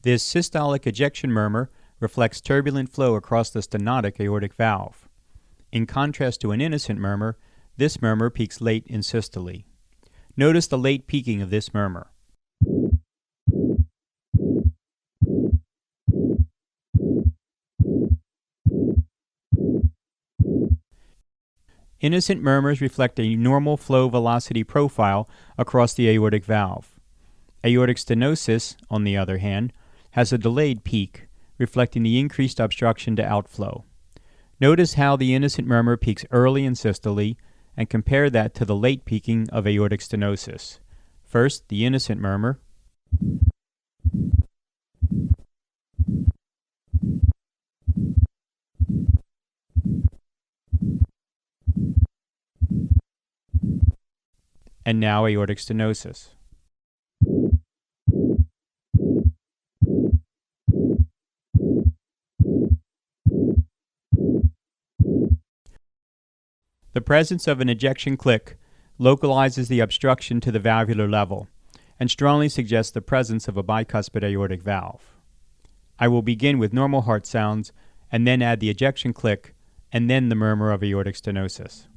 This systolic ejection murmur reflects turbulent flow across the stenotic aortic valve. In contrast to an innocent murmur, this murmur peaks late in systole. Notice the late peaking of this murmur. Innocent murmurs reflect a normal flow velocity profile across the aortic valve. Aortic stenosis, on the other hand, has a delayed peak, reflecting the increased obstruction to outflow. Notice how the innocent murmur peaks early in systole, and compare that to the late peaking of aortic stenosis. First, the innocent murmur, and now aortic stenosis. The presence of an ejection click localizes the obstruction to the valvular level and strongly suggests the presence of a bicuspid aortic valve. I will begin with normal heart sounds and then add the ejection click and then the murmur of aortic stenosis.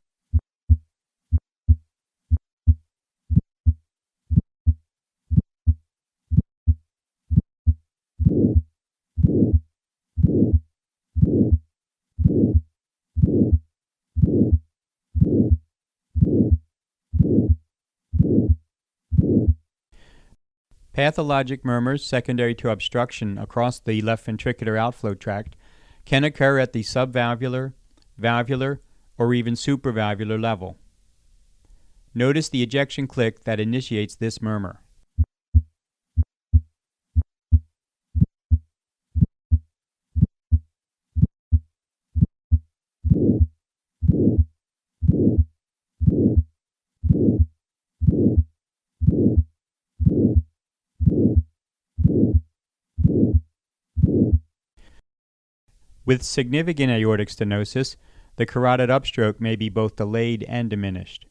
Pathologic murmurs secondary to obstruction across the left ventricular outflow tract can occur at the subvalvular, valvular, or even supravalvular level. Notice the ejection click that initiates this murmur. With significant aortic stenosis, the carotid upstroke may be both delayed and diminished.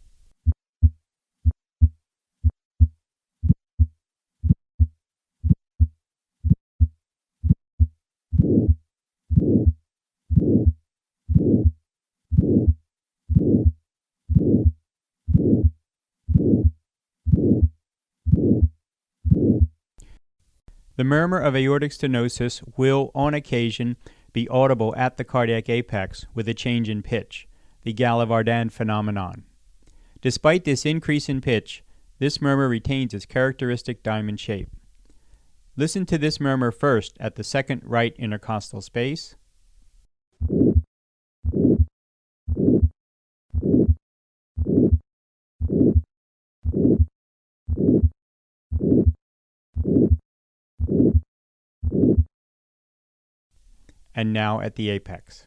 The murmur of aortic stenosis will, on occasion, be audible at the cardiac apex with a change in pitch, the Galliard-Vardin phenomenon. Despite this increase in pitch, this murmur retains its characteristic diamond shape. Listen to this murmur first at the second right intercostal space, and now at the apex.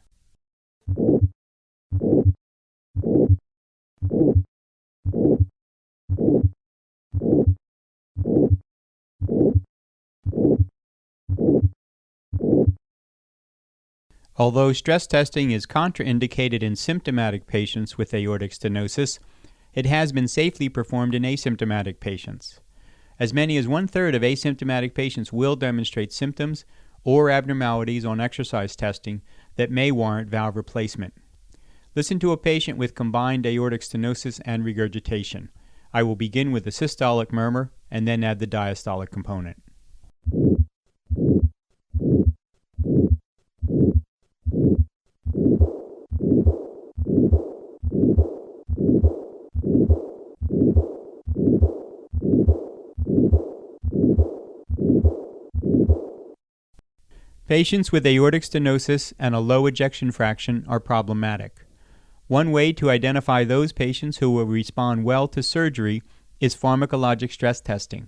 Although stress testing is contraindicated in symptomatic patients with aortic stenosis, it has been safely performed in asymptomatic patients. As many as 1/3 of asymptomatic patients will demonstrate symptoms or abnormalities on exercise testing that may warrant valve replacement. Listen to a patient with combined aortic stenosis and regurgitation. I will begin with the systolic murmur and then add the diastolic component. Patients with aortic stenosis and a low ejection fraction are problematic. One way to identify those patients who will respond well to surgery is pharmacologic stress testing.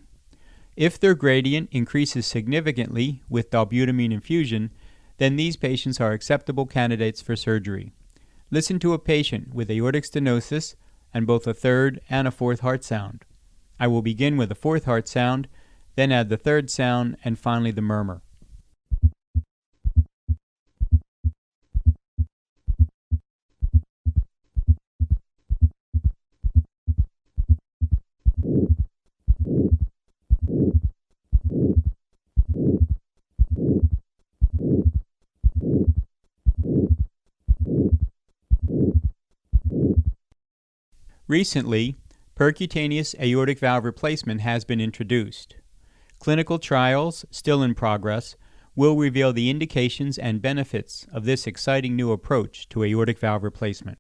If their gradient increases significantly with dobutamine infusion, then these patients are acceptable candidates for surgery. Listen to a patient with aortic stenosis and both a third and a fourth heart sound. I will begin with the fourth heart sound, then add the third sound, and finally the murmur. Recently, percutaneous aortic valve replacement has been introduced. Clinical trials, still in progress, will reveal the indications and benefits of this exciting new approach to aortic valve replacement.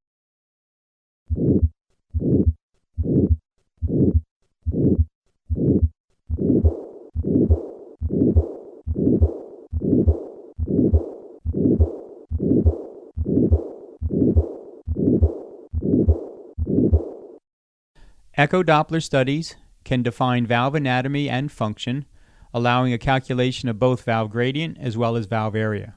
Echo Doppler studies can define valve anatomy and function, allowing a calculation of both valve gradient as well as valve area.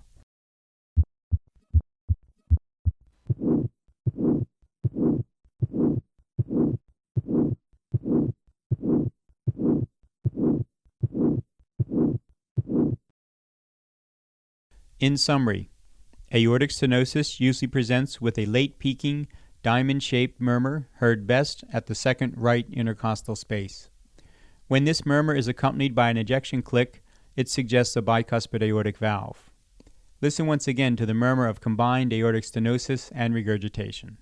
In summary, aortic stenosis usually presents with a late peaking, diamond-shaped murmur heard best at the second right intercostal space. When this murmur is accompanied by an ejection click, it suggests a bicuspid aortic valve. Listen once again to the murmur of combined aortic stenosis and regurgitation.